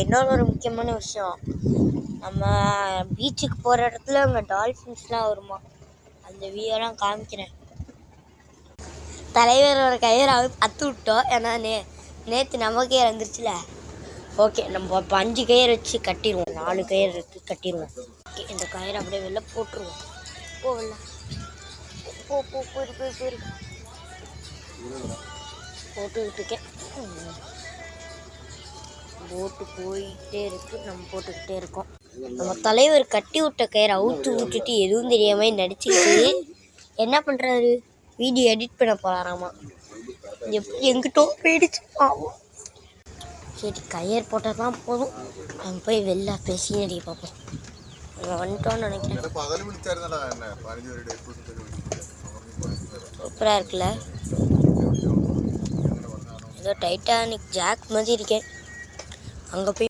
இன்னொரு ஒரு முக்கியமான விஷயம், நம்ம பீச்சுக்கு போகிற இடத்துல அங்கே டால்ஃபின்ஸ்லாம் வருமா, அந்த வீடியோலாம் காமிக்கிறேன். தலைவரோட கயிறாவே பற்று விட்டோம், ஏன்னா நேற்று நமக்கே வந்துருச்சுல. ஓகே, நம்ம இப்போ 5 கயிறு வச்சு கட்டிடுவோம், 4 கயிறு இருக்கு கட்டிடுவோம். ஓகே, இந்த கயிறு அப்படியே வெளில போட்டுருவோம். வெளில போட்டுக்கிட்டு இருக்கேன். போட்டு போயிட்டே இருக்கு, நம்ம போட்டுக்கிட்டே இருக்கோம். நம்ம தலைவர் கட்டி விட்ட கயிறை அவுத்து விட்டுட்டு எதுவும் தெரியாம நடிச்சுக்கிட்டு என்ன பண்ணுறாரு, வீடியோ எடிட் பண்ண போகிறாராமா. எப்படி எங்கிட்டோ போயிடுச்சு பாவம். சரி, கயிறு போட்டால் தான் போதும், நம்ம போய் வெளில பேசி நடிக்க பார்ப்போம். அங்கே வந்துட்டோன்னு நினைக்கிறேன். சூப்பராக இருக்குல்ல, ஏதோ டைட்டானிக் ஜாக் மாதிரி இருக்கேன். அங்கே போய்